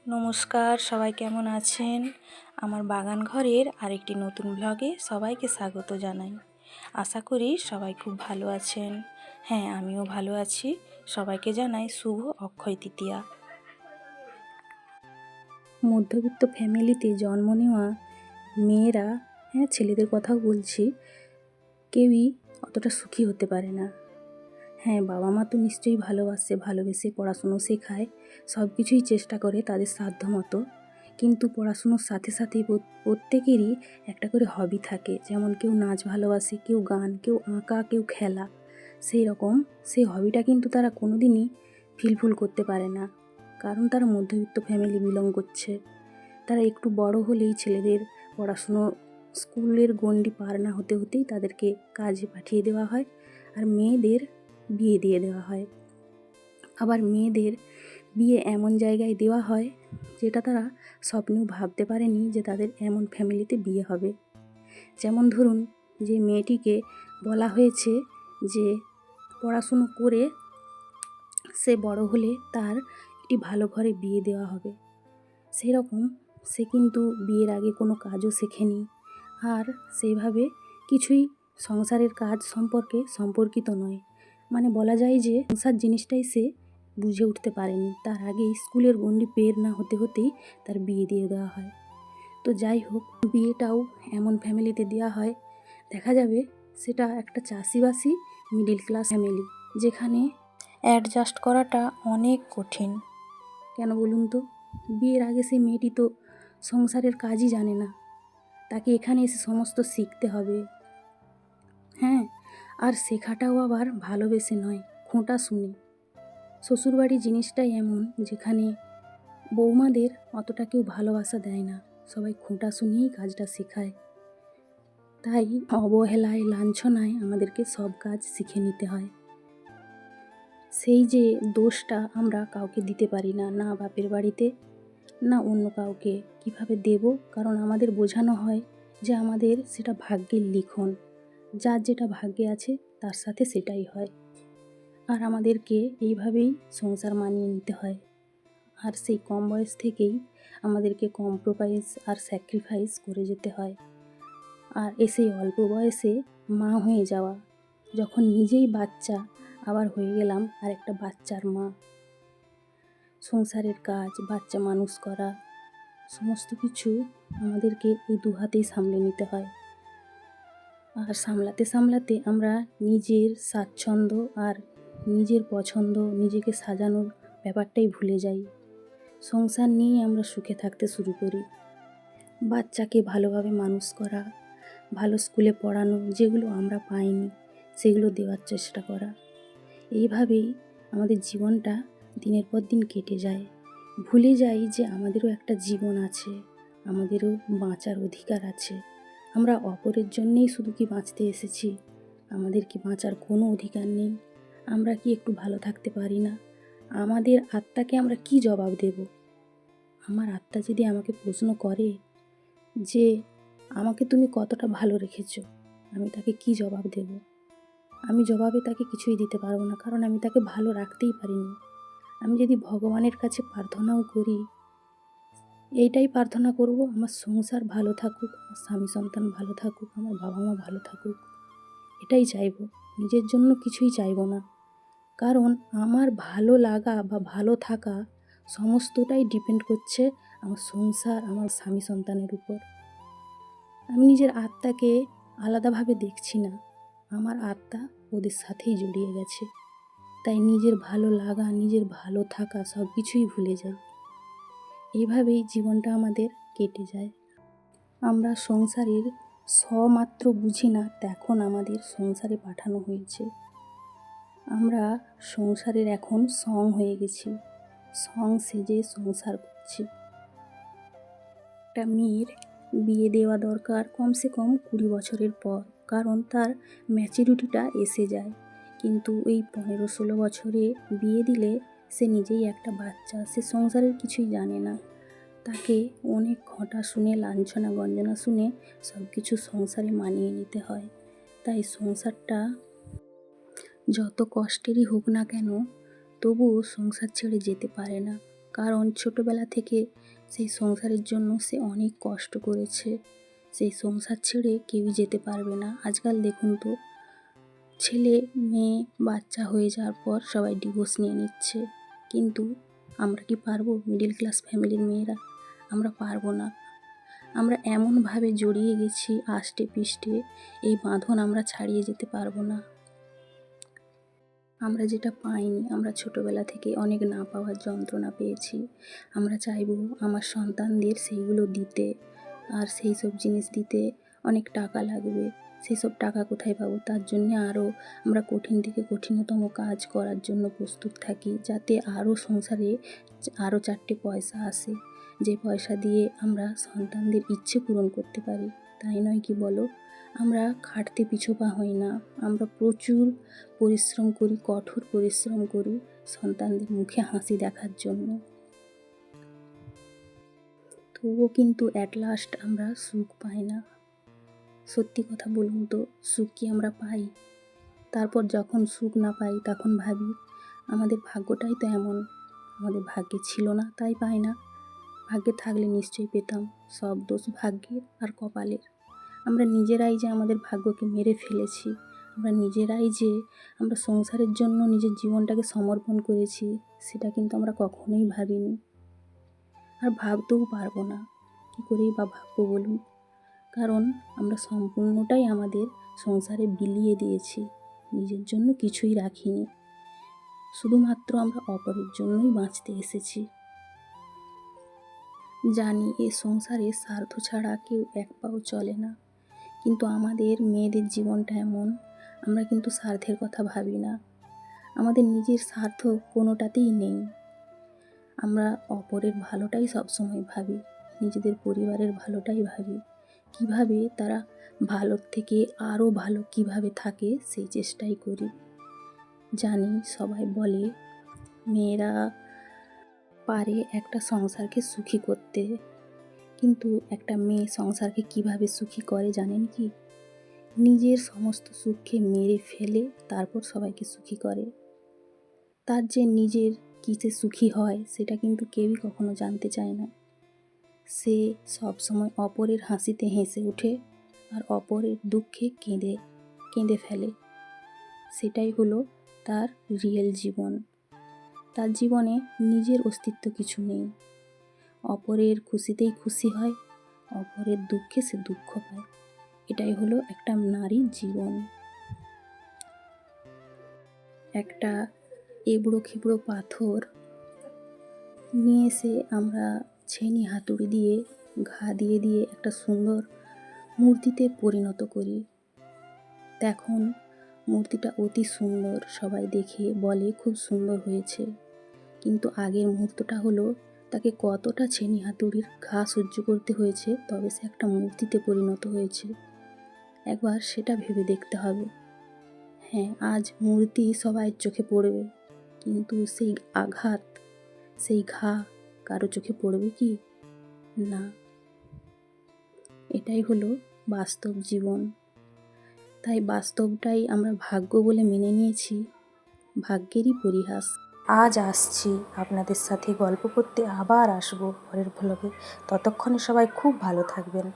নমস্কার, সবাই কেমন আছেন? আমার বাগান ঘরের আরেকটি নতুন ব্লগে সবাইকে স্বাগত জানাই। আশা করি সবাই খুব ভালো আছেন। হ্যাঁ, আমিও ভালো আছি। সবাইকে জানাই শুভ অক্ষয় তৃতীয়া। মধ্যবিত্ত ফ্যামিলিতে জন্ম নেওয়া মেয়েরা, হ্যাঁ ছেলেদের কথাও বলছি, কেউই অতটা সুখী হতে পারে না। হ্যাঁ, বাবা মা তো নিশ্চয়ই ভালোবেসে পড়াশুনো শেখায়, সব কিছুই চেষ্টা করে তাদের সাধ্যমতো। কিন্তু পড়াশুনোর সাথে সাথে প্রত্যেকেরই একটা করে হবি থাকে। যেমন কেউ নাচ ভালোবাসে, কেউ গান, কেউ আঁকা, কেউ খেলা। সেই রকম সেই হবিটা কিন্তু তারা কোনো দিনই ফিলফুল করতে পারে না, কারণ তারা মধ্যবিত্ত ফ্যামিলি বিলং করছে। তারা একটু বড় হলেই ছেলেদের পড়াশুনো স্কুলের গণ্ডি পার না হতে হতেই তাদেরকে কাজে পাঠিয়ে দেওয়া হয়, আর মেয়েদের বিয়ে দিয়ে দেওয়া হয়। আবার মেয়েদের বিয়ে এমন জায়গায় দেওয়া হয় যেটা তারা স্বপ্নেও ভাবতে পারেনি যে তাদের এমন ফ্যামিলিতে বিয়ে হবে। যেমন ধরুন, যে মেয়েটিকে বলা হয়েছে যে পড়াশুনো করে সে বড় হলে তার একটি ভালো ঘরে বিয়ে দেওয়া হবে, সেরকম সে কিন্তু বিয়ের আগে কোনো কাজও শেখেনি, আর সেইভাবে কিছুই সংসারের কাজ সম্পর্কে সম্পর্কিত নয়। মানে বলা যায় যে সংসার জিনিসটাই সে বুঝে উঠতে পারেনি। তার আগেই স্কুলের গণ্ডি পের না হতে হতেই তার বিয়ে দিয়ে দেওয়া হয়। তো যাই হোক, বিয়েটাও এমন ফ্যামিলিতে দেওয়া হয়, দেখা যাবে সেটা একটা চাষিবাসী মিডিল ক্লাস ফ্যামিলি, যেখানে অ্যাডজাস্ট করাটা অনেক কঠিন। কেন বলুন তো? বিয়ের আগে সেই মেয়েটি তো সংসারের কাজই জানে না, তাকে এখানে এসে সমস্ত শিখতে হবে। হ্যাঁ, আর শেখাটাও আবার ভালোবেসে নয়, খোঁটা শুনে। শ্বশুরবাড়ি জিনিসটাই এমন যেখানে বৌমাদের অতটা কেউ ভালোবাসা দেয় না, সবাই খোঁটা শুনিয়েই কাজটা শেখায়। তাই অবহেলায় লাঞ্ছনায় আমাদেরকে সব কাজ শিখে নিতে হয়। সেই যে দোষটা আমরা কাউকে দিতে পারি না, না বাপের বাড়িতে না অন্য কাউকে। কিভাবে দেব? কারণ আমাদের বোঝানো হয় যে আমাদের সেটা ভাগ্যের লিখন, যার যেটা ভাগ্যে আছে তার সাথে সেটাই হয়। আর আমাদেরকে এইভাবেই সংসার মানিয়ে নিতে হয়। আর সেই কম বয়স থেকেই আমাদেরকে কম্প্রোমাইজ আর স্যাক্রিফাইস করে যেতে হয়। আর এসেই অল্প বয়সে মা হয়ে যাওয়া, যখন নিজেই বাচ্চা আবার হয়ে গেলাম আর একটা বাচ্চার মা। সংসারের কাজ, বাচ্চা মানুষ করা, সমস্ত কিছু আমাদেরকে এই দু হাতেই সামলে নিতে হয়। আর সামলাতে সামলাতে আমরা নিজের স্বাচ্ছন্দ্য আর নিজের পছন্দ, নিজেকে সাজানোর ব্যাপারটাই ভুলে যাই। সংসার নিয়েই আমরা সুখে থাকতে শুরু করি। বাচ্চাকে ভালোভাবে মানুষ করা, ভালো স্কুলে পড়ানো, যেগুলো আমরা পাইনি সেগুলো দেওয়ার চেষ্টা করা, এইভাবেই আমাদের জীবনটা দিনের পর দিন কেটে যায়। ভুলে যাই যে আমাদেরও একটা জীবন আছে, আমাদেরও বাঁচার অধিকার আছে। আমরা অপরের জন্যেই শুধু কি বাঁচতে এসেছি? আমাদের কি বাঁচার কোনো অধিকার নেই? আমরা কি একটু ভালো থাকতে পারি না? আমাদের আত্মাকে আমরা কি জবাব দেব? আমার আত্মা যদি আমাকে প্রশ্ন করে যে আমাকে তুমি কতটা ভালো রেখেছো, আমি তাকে কি জবাব দেব? আমি জবাবে তাকে কিছুই দিতে পারবো না, কারণ আমি তাকে ভালো রাখতেই পারিনি। আমি যদি ভগবানের কাছে প্রার্থনাও করি, এইটাই প্রার্থনা করব, আমার সংসার ভালো থাকুক, আমার স্বামী সন্তান ভালো থাকুক, আমার বাবা মা ভালো থাকুক, এটাই চাইব। নিজের জন্য কিছুই চাইব না, কারণ আমার ভালো লাগা বা ভালো থাকা সমস্তটাই ডিপেন্ড করছে আমার সংসার, আমার স্বামী সন্তানের উপর। আমি নিজের আত্মাকে আলাদাভাবে দেখছি না, আমার আত্মা ওদের সাথেই জড়িয়ে গেছে। তাই নিজের ভালো লাগা, নিজের ভালো থাকা সব কিছুই ভুলে যাই। এইভাবেই জীবনটা আমাদের কেটে যায়। আমরা সংসারের মাত্র বুঝি না, তখন আমাদের সংসারে পাঠানো হয়েছে। আমরা সংসারের এখন সং হয়ে গেছি, সং সেজে সংসার করছি। একটা মেয়ের বিয়ে দেওয়া দরকার কমসে কম 20 বছরের পর, কারণ তার ম্যাচুরিটিটা এসে যায়। কিন্তু এই 15-16 বছরে বিয়ে দিলে সে নিজেই একটা বাচ্চা, সে সংসারের কিছুই জানে না। তাকে অনেক ঘটা শুনে, লাঞ্ছনা গঞ্জনা শুনে সব কিছু সংসারে মানিয়ে নিতে হয়। তাই সংসারটা যত কষ্টেরই হোক না কেন, তবুও সংসার ছেড়ে যেতে পারে না। কারণ ছোটোবেলা থেকে সেই সংসারের জন্য সে অনেক কষ্ট করেছে। সেই সংসার ছেড়ে কেউই যেতে পারবে না। আজকাল দেখুন তো, ছেলে মেয়ে বাচ্চা হয়ে যাওয়ার পর সবাই ডিভোর্স নিয়ে নিচ্ছে, কিন্তু আমরা কি পারবো? মিডল ক্লাস ফ্যামিলির মেয়েরা আমরা পারবো না। আমরা এমনভাবে জড়িয়ে গেছি আষ্টে পৃষ্ঠে, এই বাঁধন আমরা ছাড়িয়ে যেতে পারবো না। আমরা যেটা পাইনি, আমরা ছোটোবেলা থেকে অনেক না পাওয়ার যন্ত্রণা পেয়েছি। আমরা চাইবো আমার সন্তানদের সেইগুলো দিতে, আর সেই সব জিনিস দিতে অনেক টাকা লাগবে। সেই সব টাকা কোথায় পাবো? তার জন্যে আরও আমরা কঠিন থেকে কঠিনতম কাজ করার জন্য প্রস্তুত থাকি, যাতে আরও সংসারে আরও 4টে পয়সা আসে, যে পয়সা দিয়ে আমরা সন্তানদের ইচ্ছে পূরণ করতে পারি। তাই নয় কি বলো? আমরা খাটতে পিছপা হই না, আমরা প্রচুর পরিশ্রম করি, কঠোর পরিশ্রম করি সন্তানদের মুখে হাসি দেখার জন্য। তবুও কিন্তু অ্যাট লাস্ট আমরা সুখ পাই না। সত্যি কথা বলুন তো, সুখ কি আমরা পাই? তারপর যখন সুখ না পাই তখন ভাবি আমাদের ভাগ্যটাই তো এমন, আমাদের ভাগ্যে ছিল না তাই পাই না, ভাগ্যে থাকলে নিশ্চয়ই পেতাম। সব দোষ ভাগ্যের আর কপালের। আমরা নিজেরাই যে আমাদের ভাগ্যকে মেরে ফেলেছি, আমরা নিজেরাই যে আমরা সংসারের জন্য নিজের জীবনটাকে সমর্পণ করেছি, সেটা কিন্তু আমরা কখনোই ভাবিনি, আর ভাবতেও পারবো না। কী করেই বা ভাববো বলুন? কারণ আমরা সম্পূর্ণটাই আমাদের সংসারে বিলিয়ে দিয়েছি, নিজের জন্য কিছুই রাখিনি। শুধুমাত্র আমরা অপরের জন্যই বাঁচতে এসেছি। জানি এ সংসারে স্বার্থ ছাড়া কেউ এক পাও চলে না, কিন্তু আমাদের মেয়েদের জীবনটা এমন, আমরা কিন্তু স্বার্থের কথা ভাবি না। আমাদের নিজের স্বার্থ কোনোটাতেই নেই। আমরা অপরের ভালোটাই সবসময় ভাবি, নিজেদের পরিবারের ভালোটাই ভাবি। কিভাবে তারা ভালোর থেকে আরও ভালো কিভাবে থাকে সেই চেষ্টাই করি। জানি সবাই বলে মেয়েরা পারে একটা সংসারকে সুখী করতে, কিন্তু একটা মেয়ে সংসারকে কিভাবে সুখী করে জানেন কি? নিজের সমস্ত সুখকে মেরে ফেলে তারপর সবাইকে সুখী করে। তার যে নিজের কিসে সুখী হয় সেটা কিন্তু কেউই কখনো জানতে চায় না। সে সবসময় অপরের হাসিতে হেসে ওঠে আর অপরের দুঃখে কেঁদে কেঁদে ফেলে। সেটাই হলো তার রিয়েল জীবন। তার জীবনে নিজের অস্তিত্ব কিছু নেই। অপরের খুশিতেই খুশি হয়, অপরের দুঃখে সে দুঃখ পায়। এটাই হলো একটা নারীর জীবন। একটা এবড়ো খেবড়ো পাথর নিয়ে এসে আমরা ছেনি হাতুড়ি দিয়ে ঘা দিয়ে দিয়ে একটা সুন্দর মূর্তিতে পরিণত করি। দেখুন, মূর্তিটা অতি সুন্দর, সবাই দেখে বলে খুব সুন্দর হয়েছে, কিন্তু আগের মুহূর্তটা হলো তাকে কতটা ছেনি হাতুড়ির ঘা সহ্য করতে হয়েছে, তবে সে একটা মূর্তিতে পরিণত হয়েছে। একবার সেটা ভেবে দেখতে হবে। হ্যাঁ, আজ মূর্তি সবাই চোখে পড়বে, কিন্তু সেই আঘাত, সেই ঘা কারো চোখে পড়বে কি? না। এটাই হলো বাস্তব জীবন। তাই বাস্তবটাই আমরা ভাগ্য বলে মেনে নিয়েছি, ভাগ্যেরই পরিহাস। আজ আসছি আপনাদের সাথে গল্প করতে, আবার আসবো পরের ভ্লগে। ততক্ষণে সবাই খুব ভালো থাকবেন।